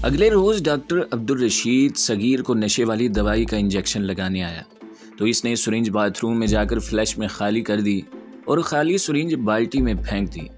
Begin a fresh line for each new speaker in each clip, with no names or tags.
अगले रोज़ डॉक्टर अब्दुल रशीद सगीर को नशे वाली दवाई का इंजेक्शन लगाने आया तो इसने सुरिंज बाथरूम में जाकर फ्लैश में खाली कर दी और खाली सुरिंज बाल्टी में फेंक दी।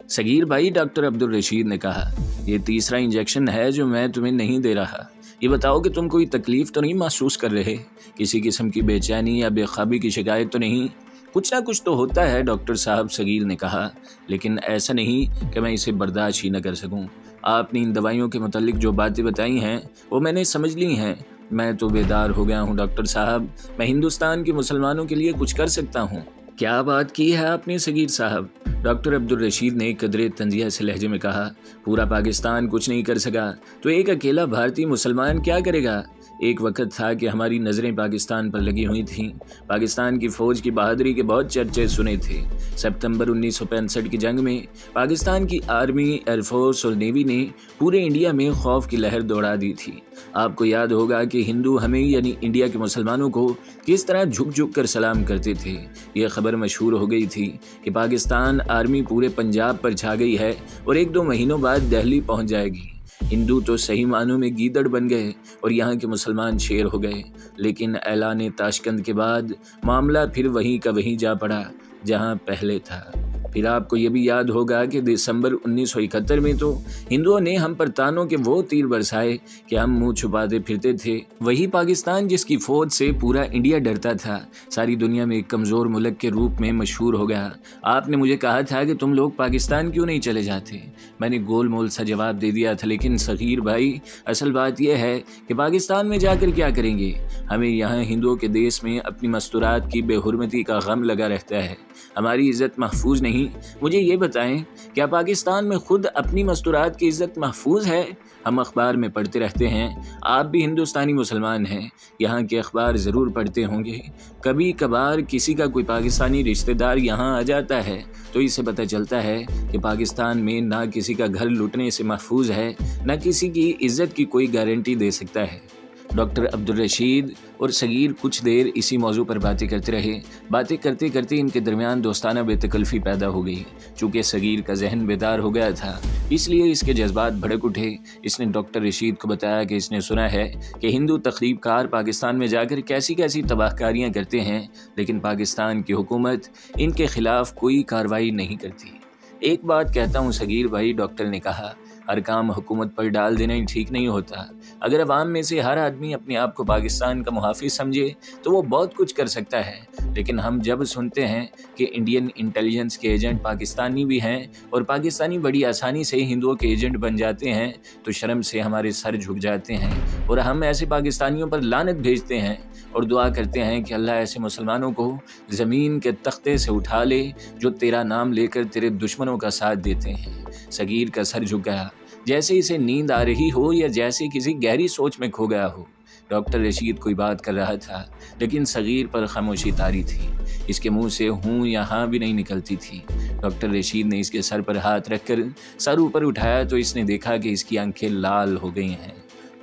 सगीर भाई, डॉक्टर अब्दुल रशीद ने कहा, यह तीसरा इंजेक्शन है जो मैं तुम्हें नहीं दे रहा। ये बताओ कि तुम कोई तकलीफ़ तो नहीं महसूस कर रहे, किसी किस्म की बेचैनी या बेख्वाबी की शिकायत तो नहीं? कुछ ना कुछ तो होता है डॉक्टर साहब, सगीर ने कहा, लेकिन ऐसा नहीं कि मैं इसे बर्दाश्त ही न कर सकूं। आपने इन दवाइयों के मुतालिक जो बातें बताई हैं वो मैंने समझ ली हैं। मैं तो बेदार हो गया हूं डॉक्टर साहब। मैं हिंदुस्तान के मुसलमानों के लिए कुछ कर सकता हूं। क्या बात की है आपने सगीर साहब? डॉक्टर अब्दुल रशीद ने कदरे तंजिया से लहजे में कहा, पूरा पाकिस्तान कुछ नहीं कर सका तो एक अकेला भारतीय मुसलमान क्या करेगा? एक वक्त था कि हमारी नज़रें पाकिस्तान पर लगी हुई थीं। पाकिस्तान की फ़ौज की बहादुरी के बहुत चर्चे सुने थे। सितंबर 1965 की जंग में पाकिस्तान की आर्मी, एयरफोर्स और नेवी ने पूरे इंडिया में खौफ की लहर दौड़ा दी थी। आपको याद होगा कि हिंदू हमें यानी इंडिया के मुसलमानों को किस तरह झुक झुक कर सलाम करते थे। ये खबर मशहूर हो गई थी कि पाकिस्तान आर्मी पूरे पंजाब पर छा गई है और 1-2 महीनों बाद दिल्ली पहुंच जाएगी। हिंदू तो सही मानों में गीदड़ बन गए और यहाँ के मुसलमान शेर हो गए। लेकिन ऐलान ताशकंद के बाद मामला फिर वहीं का वहीं जा पड़ा जहाँ पहले था। फिर आपको ये भी याद होगा कि दिसंबर 1971 में तो हिंदुओं ने हम पर तानों के वो तीर बरसाए कि हम मुंह छुपाते फिरते थे। वही पाकिस्तान जिसकी फौज से पूरा इंडिया डरता था, सारी दुनिया में एक कमज़ोर मुल्क के रूप में मशहूर हो गया। आपने मुझे कहा था कि तुम लोग पाकिस्तान क्यों नहीं चले जाते? मैंने गोल मोल सा जवाब दे दिया था, लेकिन सगीर भाई, असल बात यह है कि पाकिस्तान में जाकर क्या करेंगे? हमें यहाँ हिंदुओं के देश में अपनी मस्तूरात की बेहुरमती का गम लगा रहता है। हमारी इज़्ज़त महफूज नहीं। मुझे ये बताएं, क्या पाकिस्तान में खुद अपनी मस्तूरात की इज़्ज़त महफूज है? हम अखबार में पढ़ते रहते हैं, आप भी हिंदुस्तानी मुसलमान हैं, यहाँ के अखबार ज़रूर पढ़ते होंगे। कभी कभार किसी का कोई पाकिस्तानी रिश्तेदार यहाँ आ जाता है तो इससे पता चलता है कि पाकिस्तान में ना किसी का घर लूटने से महफूज है, ना किसी की इज़्ज़त की कोई गारंटी दे सकता है। डॉक्टर अब्दुल रशीद और सगीर कुछ देर इसी मौजू पर बातें करते रहे। बातें करते करते इनके दरमियान दोस्ताना बेतकल्फ़ी पैदा हो गई। चूँकि सगीर का जहन बेदार हो गया था, इसलिए इसके जज्बात भड़क उठे। इसने डॉक्टर रशीद को बताया कि इसने सुना है कि हिंदू तखरीबकार पाकिस्तान में जाकर कैसी कैसी तबाहकारियाँ करते हैं, लेकिन पाकिस्तान की हुकूमत इनके खिलाफ कोई कार्रवाई नहीं करती। एक बात कहता हूँ सगीर भाई, डॉक्टर ने कहा, हर काम हुकूमत पर डाल देना ही ठीक नहीं होता। अगर अवाम में से हर आदमी अपने आप को पाकिस्तान का मुहाफिज समझे तो वो बहुत कुछ कर सकता है। लेकिन हम जब सुनते हैं कि इंडियन इंटेलिजेंस के एजेंट पाकिस्तानी भी हैं और पाकिस्तानी बड़ी आसानी से हिंदुओं के एजेंट बन जाते हैं तो शर्म से हमारे सर झुक जाते हैं और हम ऐसे पाकिस्तानियों पर लानत भेजते हैं और दुआ करते हैं कि अल्लाह ऐसे मुसलमानों को ज़मीन के तख्ते से उठा ले जो तेरा नाम लेकर तेरे दुश्मनों का साथ देते हैं। सगीर का सर झुक गया, जैसे इसे नींद आ रही हो या जैसे किसी गहरी सोच में खो गया हो। डॉक्टर रशीद कोई बात कर रहा था, लेकिन सगीर पर खामोशी तारी थी। इसके मुंह से हूँ या हाँ भी नहीं निकलती थी। डॉक्टर रशीद ने इसके सर पर हाथ रखकर सर ऊपर उठाया तो इसने देखा कि इसकी आंखें लाल हो गई हैं।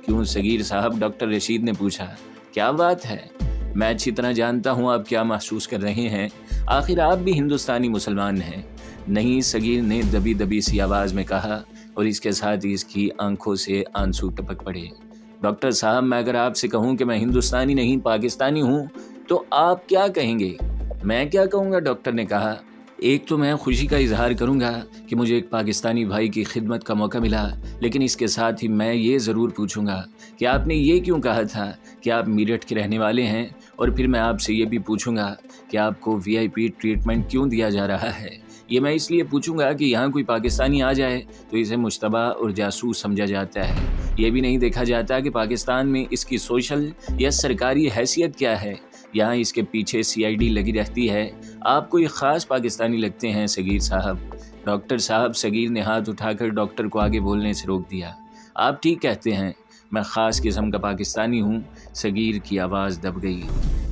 क्यों सगीर साहब? डॉक्टर रशीद ने पूछा। क्या बात है? मैं अच्छी तरह जानता हूँ आप क्या महसूस कर रहे हैं। आखिर आप भी हिंदुस्तानी मुसलमान हैं। नहीं, सगीर ने दबी दबी सी आवाज़ में कहा और इसके साथ ही इसकी आंखों से आंसू टपक पड़े। डॉक्टर साहब, मैं अगर आपसे कहूँ कि मैं हिंदुस्तानी नहीं पाकिस्तानी हूँ तो आप क्या कहेंगे? मैं क्या कहूँगा? डॉक्टर ने कहा, एक तो मैं खुशी का इजहार करूँगा कि मुझे एक पाकिस्तानी भाई की खिदमत का मौका मिला, लेकिन इसके साथ ही मैं ये ज़रूर पूछूँगा कि आपने ये क्यों कहा था कि आप मेरठ के रहने वाले हैं, और फिर मैं आपसे ये भी पूछूँगा कि आपको VIP ट्रीटमेंट क्यों दिया जा रहा है। ये मैं इसलिए पूछूंगा कि यहाँ कोई पाकिस्तानी आ जाए तो इसे मुश्तबा और जासूस समझा जाता है। ये भी नहीं देखा जाता कि पाकिस्तान में इसकी सोशल या सरकारी हैसियत क्या है। यहाँ इसके पीछे CID लगी रहती है। आप कोई ख़ास पाकिस्तानी लगते हैं सगीर साहब। डॉक्टर साहब, सगीर ने हाथ उठाकर डॉक्टर को आगे बोलने से रोक दिया। आप ठीक कहते हैं, मैं ख़ास किस्म का पाकिस्तानी हूँ। सगीर की आवाज़ दब गई।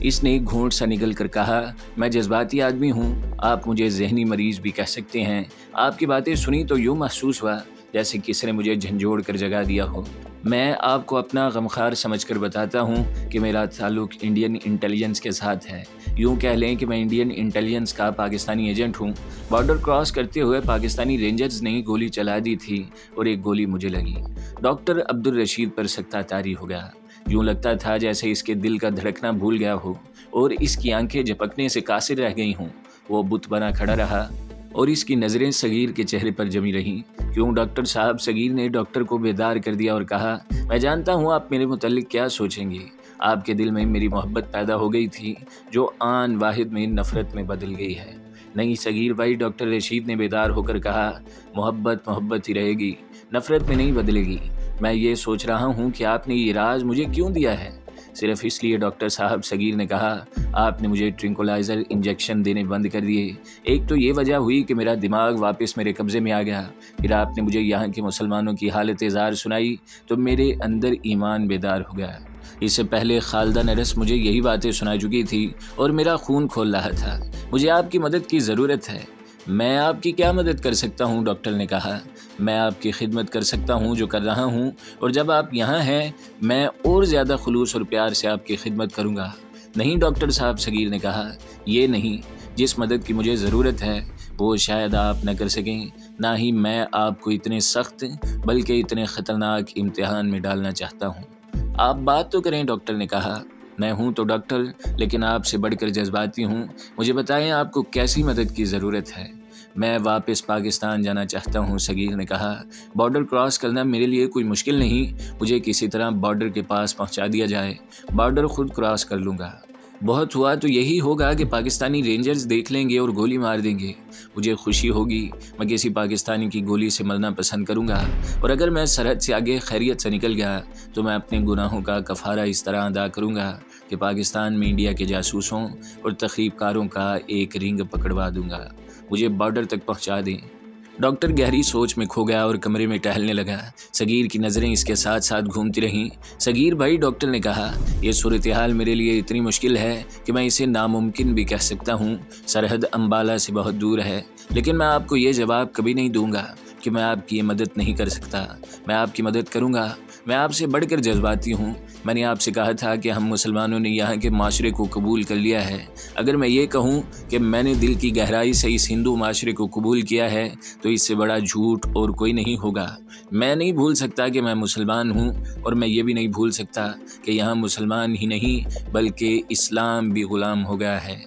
इसने घूंट सा निकल कर कहा, मैं जज्बाती आदमी हूँ, आप मुझे जहनी मरीज़ भी कह सकते हैं। आपकी बातें सुनी तो यूँ महसूस हुआ जैसे किसी ने मुझे झंझोड़ कर जगा दिया हो। मैं आपको अपना गमखार समझकर बताता हूँ कि मेरा ताल्लुक इंडियन इंटेलिजेंस के साथ है। यूँ कह लें कि मैं इंडियन इंटेलिजेंस का पाकिस्तानी एजेंट हूँ। बॉर्डर क्रॉस करते हुए पाकिस्तानी रेंजर्स ने गोली चला दी थी और एक गोली मुझे लगी। डॉक्टर अब्दुल रशीद पर सख्ता तारी हो गया। यूँ लगता था जैसे इसके दिल का धड़कना भूल गया हो और इसकी आंखें झपकने से कासिर रह गई हों। वो बुत बना खड़ा रहा और इसकी नज़रें सगीर के चेहरे पर जमी रहीं। क्यों डॉक्टर साहब? सगीर ने डॉक्टर को बेदार कर दिया और कहा, मैं जानता हूँ आप मेरे मुतल्लिक क्या सोचेंगे। आपके दिल में मेरी मोहब्बत पैदा हो गई थी जो आन वाहिद में नफ़रत में बदल गई है। नहीं सगीर भाई, डॉक्टर रशीद ने बेदार होकर कहा, मोहब्बत मोहब्बत ही रहेगी, नफ़रत में नहीं बदलेगी। मैं ये सोच रहा हूँ कि आपने ये राज मुझे क्यों दिया है। सिर्फ इसलिए डॉक्टर साहब, सगीर ने कहा, आपने मुझे ट्रिंकुलाइज़र इंजेक्शन देने बंद कर दिए। एक तो ये वजह हुई कि मेरा दिमाग वापस मेरे कब्ज़े में आ गया, फिर आपने मुझे यहाँ के मुसलमानों की हालत ज़ार सुनाई तो मेरे अंदर ईमान बेदार हो गया। इससे पहले खालदा नरस मुझे यही बातें सुना चुकी थी और मेरा खून खोल रहा था। मुझे आपकी मदद की ज़रूरत है। मैं आपकी क्या मदद कर सकता हूँ? डॉक्टर ने कहा, मैं आपकी खिदमत कर सकता हूँ जो कर रहा हूँ, और जब आप यहाँ हैं मैं और ज़्यादा खुलूस और प्यार से आपकी खिदमत करूँगा। नहीं डॉक्टर साहब, सगीर ने कहा, ये नहीं। जिस मदद की मुझे ज़रूरत है वो शायद आप न कर सकें, ना ही मैं आपको इतने सख्त बल्कि इतने ख़तरनाक इम्तिहान में डालना चाहता हूँ। आप बात तो करें, डॉक्टर ने कहा। मैं हूँ तो डॉक्टर, लेकिन आपसे बढ़कर जज्बाती हूँ। मुझे बताएं आपको कैसी मदद की ज़रूरत है। मैं वापस पाकिस्तान जाना चाहता हूँ, सगीर ने कहा। बॉर्डर क्रॉस करना मेरे लिए कोई मुश्किल नहीं। मुझे किसी तरह बॉर्डर के पास पहुँचा दिया जाए, बॉर्डर खुद क्रॉस कर लूँगा। बहुत हुआ तो यही होगा कि पाकिस्तानी रेंजर्स देख लेंगे और गोली मार देंगे। मुझे खुशी होगी, मैं किसी पाकिस्तानी की गोली से मरना पसंद करूंगा। और अगर मैं सरहद से आगे खैरियत से निकल गया तो मैं अपने गुनाहों का कफ़ारा इस तरह अदा करूंगा कि पाकिस्तान में इंडिया के जासूसों और तखरीबकारों का एक रिंग पकड़वा दूंगा। मुझे बॉर्डर तक पहुँचा दें। डॉक्टर गहरी सोच में खो गया और कमरे में टहलने लगा। सगीर की नज़रें इसके साथ साथ घूमती रहीं। सगीर भाई, डॉक्टर ने कहा, यह सूरत हाल मेरे लिए इतनी मुश्किल है कि मैं इसे नामुमकिन भी कह सकता हूँ। सरहद अम्बाला से बहुत दूर है, लेकिन मैं आपको ये जवाब कभी नहीं दूंगा कि मैं आपकी ये मदद नहीं कर सकता। मैं आपकी मदद करूँगा। मैं आपसे बढ़कर जज्बाती हूँ। मैंने आपसे कहा था कि हम मुसलमानों ने यहाँ के माशरे को कबूल कर लिया है। अगर मैं ये कहूँ कि मैंने दिल की गहराई से इस हिंदू माशरे को कबूल किया है तो इससे बड़ा झूठ और कोई नहीं होगा। मैं नहीं भूल सकता कि मैं मुसलमान हूँ, और मैं ये भी नहीं भूल सकता कि यहाँ मुसलमान ही नहीं बल्कि इस्लाम भी ग़ुलाम हो गया है।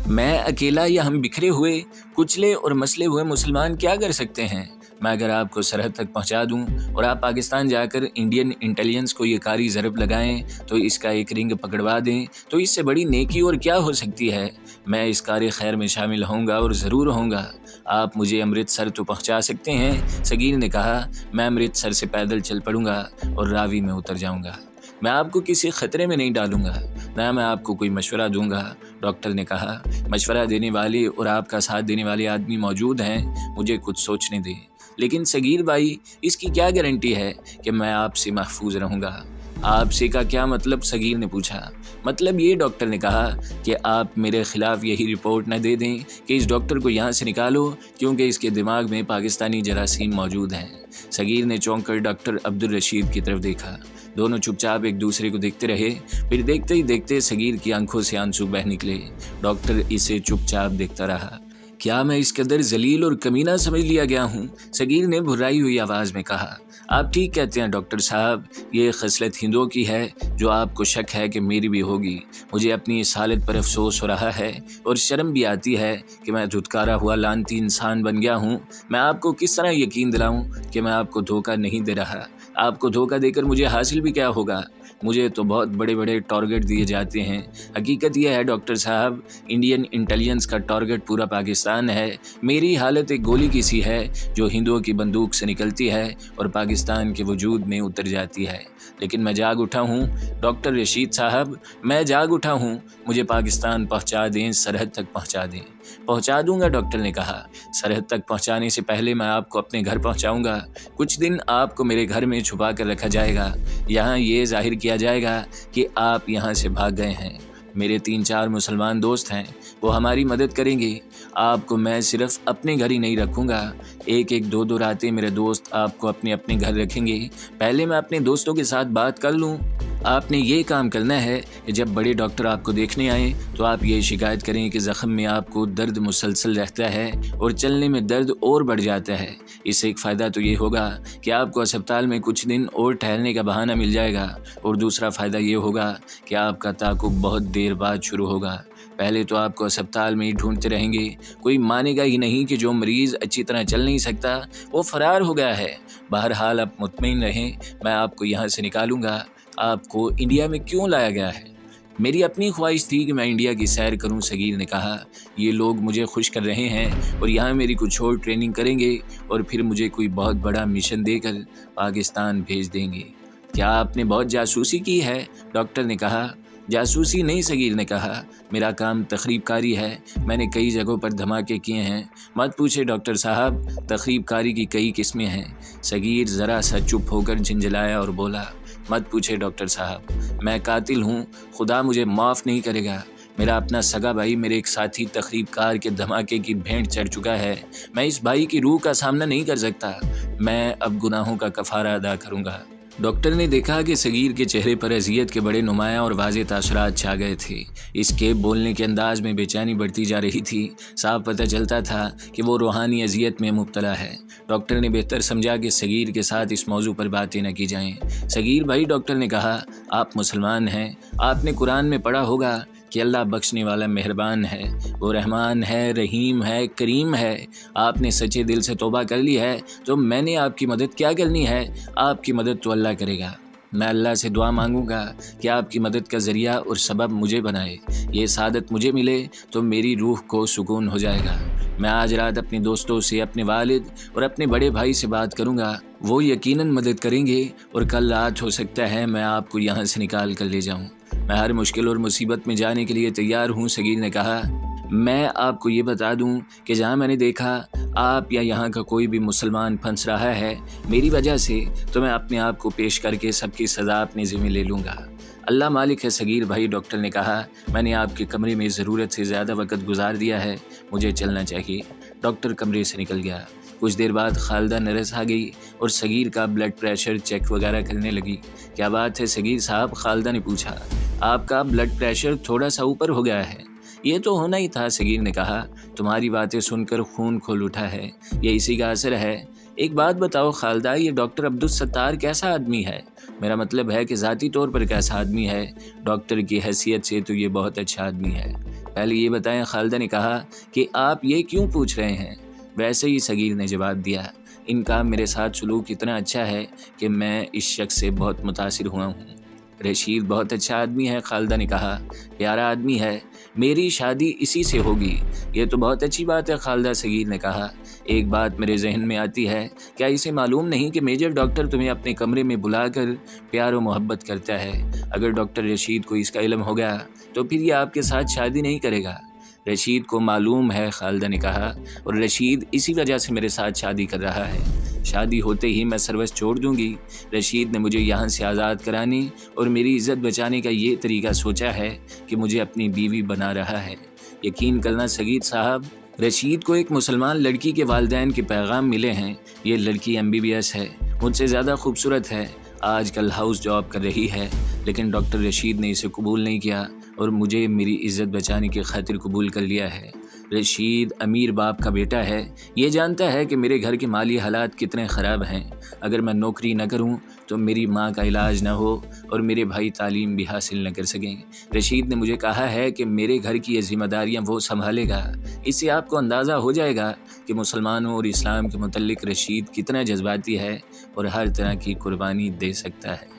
मैं अकेला या हम बिखरे हुए, कुचले और मसले हुए मुसलमान क्या कर सकते हैं? मैं अगर आपको सरहद तक पहुंचा दूं और आप पाकिस्तान जाकर इंडियन इंटेलिजेंस को ये कारी ज़रब लगाएं तो इसका एक रिंग पकड़वा दें, तो इससे बड़ी नेकी और क्या हो सकती है। मैं इस कारी खैर में शामिल होऊंगा और ज़रूर होऊंगा। आप मुझे अमृतसर तो पहुंचा सकते हैं, सगीर ने कहा। मैं अमृतसर से पैदल चल पड़ूंगा और रावी में उतर जाऊंगा। मैं आपको किसी ख़तरे में नहीं डालूंगा, ना मैं आपको कोई मशवरा दूंगा, डॉक्टर ने कहा। मशवरा देने वाले और आपका साथ देने वाले आदमी मौजूद हैं, मुझे कुछ सोचने दें। लेकिन सगीर भाई, इसकी क्या गारंटी है कि मैं आपसे महफूज रहूँगा? आपसे का क्या मतलब? सगीर ने पूछा। मतलब ये, डॉक्टर ने कहा, कि आप मेरे ख़िलाफ़ यही रिपोर्ट न दे दें कि इस डॉक्टर को यहाँ से निकालो क्योंकि इसके दिमाग में पाकिस्तानी जरासीम मौजूद हैं। सगीर ने चौंक कर डॉक्टर अब्दुल रशीद की तरफ देखा। दोनों चुपचाप एक दूसरे को देखते रहे। फिर देखते ही देखते सगीर की आंखों से आंसू बह निकले। डॉक्टर इसे चुपचाप देखता रहा। क्या मैं इस कदर जलील और कमीना समझ लिया गया हूँ? सगीर ने भुर्राई हुई आवाज़ में कहा। आप ठीक कहते हैं डॉक्टर साहब, ये खसलत हिंदुओं की है जो आपको शक है कि मेरी भी होगी। मुझे अपनी इस हालत पर अफसोस हो रहा है और शर्म भी आती है कि मैं धुतकारा हुआ लानती इंसान बन गया हूँ। मैं आपको किस तरह यकीन दिलाऊँ कि मैं आपको धोखा नहीं दे रहा? आपको धोखा देकर मुझे हासिल भी क्या होगा? मुझे तो बहुत बड़े बड़े टारगेट दिए जाते हैं। हकीकत यह है डॉक्टर साहब, इंडियन इंटेलिजेंस का टारगेट पूरा पाकिस्तान है। मेरी हालत एक गोली की सी है जो हिंदुओं की बंदूक से निकलती है और पाकिस्तान के वजूद में उतर जाती है। लेकिन मैं जाग उठा हूँ डॉक्टर रशीद साहब, मैं जाग उठा हूँ। मुझे पाकिस्तान पहुँचा दें, सरहद तक पहुँचा दें। पहुँचा दूंगा, डॉक्टर ने कहा। सरहद तक पहुँचाने से पहले मैं आपको अपने घर पहुँचाऊँगा। कुछ दिन आपको मेरे घर में छुपा कर रखा जाएगा। यहाँ ये जाहिर किया जाएगा कि आप यहाँ से भाग गए हैं। मेरे 3-4 मुसलमान दोस्त हैं, वो हमारी मदद करेंगे। आपको मैं सिर्फ अपने घर ही नहीं रखूँगा, एक एक 2-2 रातें मेरे दोस्त आपको अपने अपने घर रखेंगे। पहले मैं अपने दोस्तों के साथ बात कर लूँ। आपने ये काम करना है कि जब बड़े डॉक्टर आपको देखने आएँ तो आप ये शिकायत करें कि ज़ख़म में आपको दर्द मुसलसल रहता है और चलने में दर्द और बढ़ जाता है। इससे एक फ़ायदा तो ये होगा कि आपको अस्पताल में कुछ दिन और ठहरने का बहाना मिल जाएगा, और दूसरा फ़ायदा ये होगा कि आपका ताक़ुब बहुत देर बाद शुरू होगा। पहले तो आपको अस्पताल में ही ढूंढते रहेंगे, कोई मानेगा ही नहीं कि जो मरीज़ अच्छी तरह चल नहीं सकता वो फ़रार हो गया है। बहरहाल आप मुतमईन रहें, मैं आपको यहाँ से निकालूँगा। आपको इंडिया में क्यों लाया गया है? मेरी अपनी ख्वाहिश थी कि मैं इंडिया की सैर करूं, सगीर ने कहा। ये लोग मुझे खुश कर रहे हैं और यहाँ मेरी कुछ और ट्रेनिंग करेंगे और फिर मुझे कोई बहुत बड़ा मिशन देकर पाकिस्तान भेज देंगे। क्या आपने बहुत जासूसी की है? डॉक्टर ने कहा। जासूसी नहीं, सगीर ने कहा, मेरा काम तखरीबकारी है। मैंने कई जगहों पर धमाके किए हैं। मत पूछे डॉक्टर साहब, तखरीबकारी की कई किस्में हैं। सगीर ज़रा सा चुप होकर झंझलाया और बोला, मत पूछे डॉक्टर साहब, मैं कातिल हूँ, खुदा मुझे माफ़ नहीं करेगा। मेरा अपना सगा भाई मेरे एक साथी तखरीबकार के धमाके की भेंट चढ़ चुका है। मैं इस भाई की रूह का सामना नहीं कर सकता। मैं अब गुनाहों का कफ़ारा अदा करूँगा। डॉक्टर ने देखा कि सगीर के चेहरे पर अज़ियत के बड़े नुमायाँ और वाज़े तासुरात छा गए थे। इसके बोलने के अंदाज में बेचैनी बढ़ती जा रही थी। साफ पता चलता था कि वो रूहानी अज़ियत में मुब्तला है। डॉक्टर ने बेहतर समझा कि सगीर के साथ इस मौजू पर बातें न की जाएं। सगीर भाई, डॉक्टर ने कहा, आप मुसलमान हैं, आपने कुरान में पढ़ा होगा कि अल्लाह बख्शने वाला मेहरबान है, वो रहमान है, रहीम है, करीम है। आपने सच्चे दिल से तौबा कर ली है तो मैंने आपकी मदद क्या करनी है? आपकी मदद तो अल्लाह करेगा। मैं अल्लाह से दुआ मांगूंगा कि आपकी मदद का ज़रिया और सबब मुझे बनाए। ये सादत मुझे मिले तो मेरी रूह को सुकून हो जाएगा। मैं आज रात अपने दोस्तों से, अपने वालिद और अपने बड़े भाई से बात करूंगा। वो यकीनन मदद करेंगे और कल रात हो सकता है मैं आपको यहाँ से निकाल कर ले जाऊँ। मैं हर मुश्किल और मुसीबत में जाने के लिए तैयार हूँ, सगीर ने कहा। मैं आपको ये बता दूं कि जहाँ मैंने देखा आप या यहाँ का कोई भी मुसलमान फंस रहा है मेरी वजह से, तो मैं अपने आप को पेश करके सबकी सज़ा अपने ज़िम्मे ले लूँगा। अल्लाह मालिक है सगीर भाई, डॉक्टर ने कहा। मैंने आपके कमरे में ज़रूरत से ज़्यादा वक्त गुजार दिया है, मुझे चलना चाहिए। डॉक्टर कमरे से निकल गया। कुछ देर बाद खालिदा नर्स आ गई और सगीर का ब्लड प्रेशर चेक वगैरह करने लगी। क्या बात है सगीर साहब? खालिदा ने पूछा। आपका ब्लड प्रेशर थोड़ा सा ऊपर हो गया है। ये तो होना ही था, सगीर ने कहा। तुम्हारी बातें सुनकर खून खोल उठा है, ये इसी का असर है। एक बात बताओ खालिदा, ये डॉक्टर अब्दुल सत्तार कैसा आदमी है? मेरा मतलब है कि ज़ाती तौर पर कैसा आदमी है? डॉक्टर की हैसियत से तो ये बहुत अच्छा आदमी है। पहले ये बताएं, खालिदा ने कहा, कि आप ये क्यों पूछ रहे हैं? वैसे ही, सगीर ने जवाब दिया। इनका मेरे साथ सलूक इतना अच्छा है कि मैं इस शख्स से बहुत मुतासिर हुआ हूँ। रशीद बहुत अच्छा आदमी है, खालिदा ने कहा। प्यारा आदमी है, मेरी शादी इसी से होगी। ये तो बहुत अच्छी बात है खालिदा, सगीर ने कहा। एक बात मेरे जहन में आती है, क्या इसे मालूम नहीं कि मेजर डॉक्टर तुम्हें अपने कमरे में बुलाकर प्यार और मोहब्बत करता है? अगर डॉक्टर रशीद को इसका इल्म हो गया तो फिर ये आपके साथ शादी नहीं करेगा। रशीद को मालूम है, खालिदा ने कहा, और रशीद इसी वजह से मेरे साथ शादी कर रहा है। शादी होते ही मैं सर्विस छोड़ दूंगी। रशीद ने मुझे यहाँ से आज़ाद कराने और मेरी इज़्ज़त बचाने का ये तरीका सोचा है कि मुझे अपनी बीवी बना रहा है। यकीन करना सगीर साहब, रशीद को एक मुसलमान लड़की के वालिदैन के पैगाम मिले हैं। ये लड़की MBBS है, मुझसे ज़्यादा खूबसूरत है, आजकल हाउस जॉब कर रही है, लेकिन डॉक्टर रशीद ने इसे कबूल नहीं किया और मुझे मेरी इज़्ज़त बचाने की खातिर कबूल कर लिया है। रशीद अमीर बाप का बेटा है, ये जानता है कि मेरे घर के माली हालात कितने ख़राब हैं। अगर मैं नौकरी न करूं तो मेरी माँ का इलाज न हो और मेरे भाई तालीम भी हासिल न कर सकें। रशीद ने मुझे कहा है कि मेरे घर की ये जिम्मेदारियां वो संभालेगा। इससे आपको अंदाज़ा हो जाएगा कि मुसलमानों और इस्लाम के मुतल्लिक़ रशीद कितना जज्बाती है और हर तरह की कुर्बानी दे सकता है।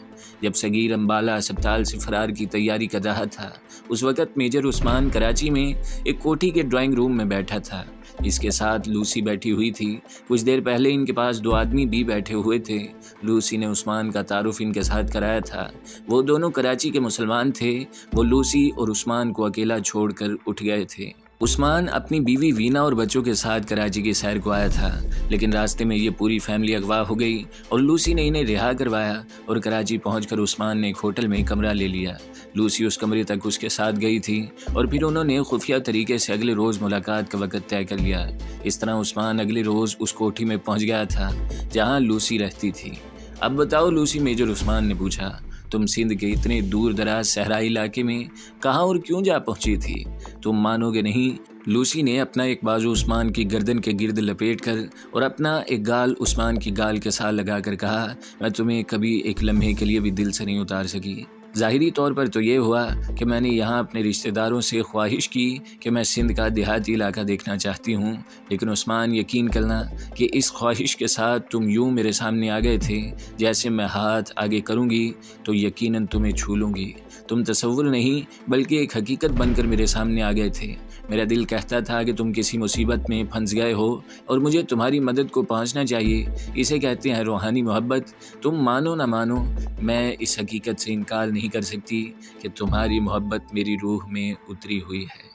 जब सगीर अम्बाला अस्पताल से फ़रार की तैयारी कर रहा था, उस वक़्त मेजर उस्मान कराची में एक कोठी के ड्राइंग रूम में बैठा था। इसके साथ लूसी बैठी हुई थी। कुछ देर पहले इनके पास 2 आदमी भी बैठे हुए थे। लूसी ने उस्मान का तारुफ इनके साथ कराया था। वो दोनों कराची के मुसलमान थे। वो लूसी और उस्मान को अकेला छोड़कर उठ गए थे। उस्मान अपनी बीवी वीना और बच्चों के साथ कराची की सैर को आया था, लेकिन रास्ते में ये पूरी फैमिली अगवा हो गई और लूसी ने इन्हें रिहा करवाया और कराची पहुंचकर उस्मान ने एक होटल में कमरा ले लिया। लूसी उस कमरे तक उसके साथ गई थी और फिर उन्होंने खुफिया तरीके से अगले रोज़ मुलाकात का वक्त तय कर लिया। इस तरह उस्मान अगले रोज़ उस कोठी में पहुँच गया था जहाँ लूसी रहती थी। अब बताओ लूसी, मेजर उस्मान ने पूछा, तुम सिंध के इतने दूर दराज सहराई इलाके में कहाँ और क्यों जा पहुंची थी? तुम मानोगे नहीं, लूसी ने अपना एक बाजू उस्मान की गर्दन के गिर्द लपेट कर और अपना एक गाल उस्मान की गाल के साथ लगाकर कहा, मैं तुम्हें कभी एक लम्हे के लिए भी दिल से नहीं उतार सकी। ज़ाहिरी तौर पर तो ये हुआ कि मैंने यहाँ अपने रिश्तेदारों से ख्वाहिश की कि मैं सिंध का देहाती इलाका देखना चाहती हूँ, लेकिन उस्मान यकीन करना कि इस ख्वाहिश के साथ तुम यूँ मेरे सामने आ गए थे जैसे मैं हाथ आगे करूँगी तो यकीनन तुम्हें छू लूँगी। तुम तसव्वुर नहीं बल्कि एक हकीकत बनकर मेरे सामने आ गए थे। मेरा दिल कहता था कि तुम किसी मुसीबत में फंस गए हो और मुझे तुम्हारी मदद को पहुंचना चाहिए। इसे कहते हैं रूहानी मोहब्बत। तुम मानो ना मानो, मैं इस हकीकत से इनकार नहीं कर सकती कि तुम्हारी मोहब्बत मेरी रूह में उतरी हुई है।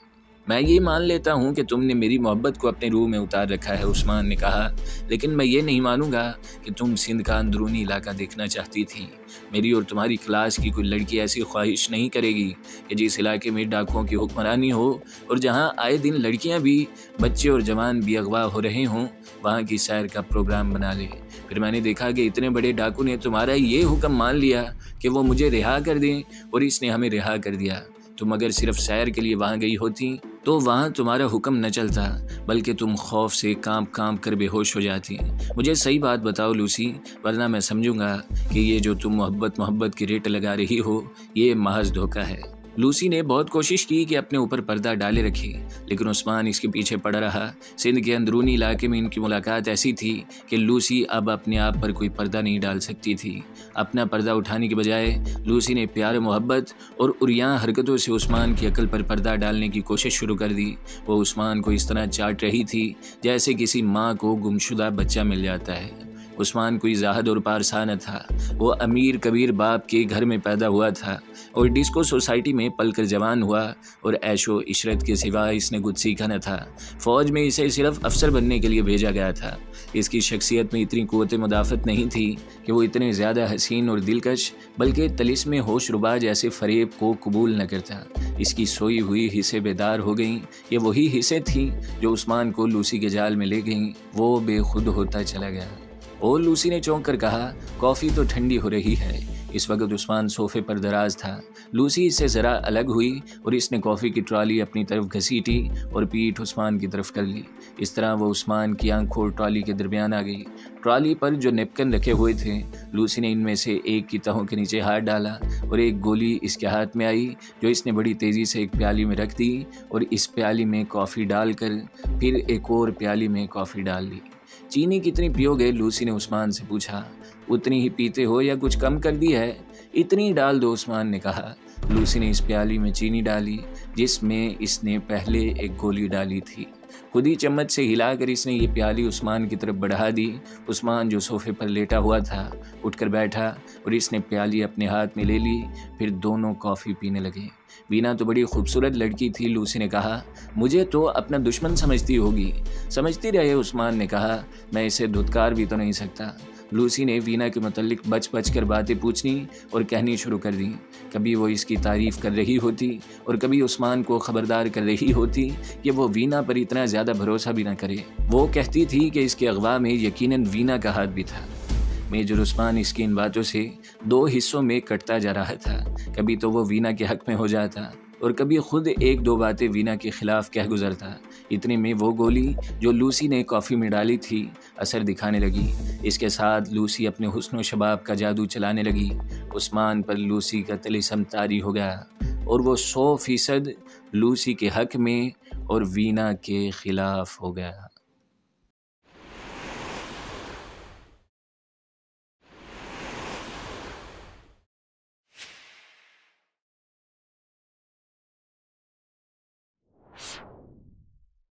मैं ये मान लेता हूँ कि तुमने मेरी मोहब्बत को अपने रूह में उतार रखा है, उस्मान ने कहा, लेकिन मैं ये नहीं मानूंगा कि तुम सिंध का अंदरूनी इलाका देखना चाहती थी। मेरी और तुम्हारी क्लास की कोई लड़की ऐसी ख्वाहिश नहीं करेगी कि जिस इलाके में डाकुओं की हुक्मरानी हो और जहाँ आए दिन लड़कियाँ भी, बच्चे और जवान भी अगवा हो रहे हों, वहाँ की सैर का प्रोग्राम बना ले। फिर मैंने देखा कि इतने बड़े डाकू ने तुम्हारा ये हुक्म मान लिया कि वो मुझे रिहा कर दें और इसने हमें रिहा कर दिया। तुम अगर सिर्फ सैर के लिए वहाँ गई होती तो वहाँ तुम्हारा हुक्म न चलता, बल्कि तुम खौफ से कांप कांप कर बेहोश हो जाती। मुझे सही बात बताओ लूसी, वरना मैं समझूंगा कि ये जो तुम मोहब्बत की रेट लगा रही हो ये महज धोखा है। लूसी ने बहुत कोशिश की कि अपने ऊपर पर्दा डाले रखे, लेकिन उस्मान इसके पीछे पड़ा रहा। सिंध के अंदरूनी इलाके में इनकी मुलाकात ऐसी थी कि लूसी अब अपने आप पर कोई पर्दा नहीं डाल सकती थी। अपना पर्दा उठाने के बजाय लूसी ने प्यार मोहब्बत और उरियां हरकतों से उस्मान की अकल पर पर्दा डालने की कोशिश शुरू कर दी। वो उस्मान को इस तरह चाट रही थी जैसे किसी माँ को गुमशुदा बच्चा मिल जाता है। उस्मान कोई ज़ाहद और पारसा न था। वो अमीर कबीर बाप के घर में पैदा हुआ था और डिस्को सोसाइटी में पलकर जवान हुआ और ऐशो इशरत के सिवा इसने कुछ सीखा न था। फ़ौज में इसे सिर्फ अफसर बनने के लिए भेजा गया था। इसकी शख्सियत में इतनी क़ुव्वत मुदाफ़त नहीं थी कि वो इतने ज़्यादा हसीन और दिलकश बल्कि तलिस्म होशरुबा जैसे फ़रेब को कबूल न करता। इसकी सोई हुई हिस्से बेदार हो गईं। ये वही हिस्से थीं जो उस्मान को लूसी के जाल में ले गईं। वो बेखुद होता चला गया। और लूसी ने चौंक कर कहा, कॉफ़ी तो ठंडी हो रही है। इस वक्त उस्मान सोफे पर दराज था। लूसी इससे ज़रा अलग हुई और इसने कॉफ़ी की ट्रॉली अपनी तरफ घसीटी और पीठ उस्मान की तरफ कर ली। इस तरह वो उस्मान की आंखों और ट्रॉली के दरमियान आ गई। ट्रॉली पर जो नेपकिन रखे हुए थे, लूसी ने इनमें से एक की तहों के नीचे हाथ डाला और एक गोली इसके हाथ में आई जो इसने बड़ी तेज़ी से एक प्याली में रख दी और इस प्याली में कॉफ़ी डालकर फिर एक और प्याली में कॉफ़ी डाल ली। चीनी कितनी पियोगे? लूसी ने उस्मान से पूछा। उतनी ही पीते हो या कुछ कम कर दी है? इतनी डाल दो, उस्मान ने कहा। लूसी ने इस प्याली में चीनी डाली जिसमें इसने पहले एक गोली डाली थी। खुद ही चम्मच से हिलाकर इसने ये प्याली उस्मान की तरफ बढ़ा दी। उस्मान जो सोफे पर लेटा हुआ था उठकर बैठा और इसने प्याली अपने हाथ में ले ली। फिर दोनों कॉफ़ी पीने लगे। वीना तो बड़ी खूबसूरत लड़की थी, लूसी ने कहा। मुझे तो अपना दुश्मन समझती होगी। समझती रहे, उस्मान ने कहा। मैं इसे धुतकार भी तो नहीं सकता। लूसी ने वीना के मुतल्लिक बच बच कर बातें पूछनी और कहनी शुरू कर दी। कभी वो इसकी तारीफ़ कर रही होती और कभी उस्मान को ख़बरदार कर रही होती कि वो वीना पर इतना ज़्यादा भरोसा भी ना करे। वो कहती थी कि इसके अगवा में यकीनन वीना का हाथ भी था। मेजर उस्मान इसकी इन बातों से दो हिस्सों में कटता जा रहा था। कभी तो वो वीना के हक़ में हो जाता और कभी खुद एक दो बातें वीना के ख़िलाफ़ कह गुज़रता। इतने में वो गोली जो लूसी ने कॉफ़ी में डाली थी असर दिखाने लगी। इसके साथ लूसी अपने हुस्न व शबाब का जादू चलाने लगी। उस्मान पर लूसी का तिलिस्म तारी हो गया और वो 100% लूसी के हक़ में और वीना के ख़िलाफ़ हो गया।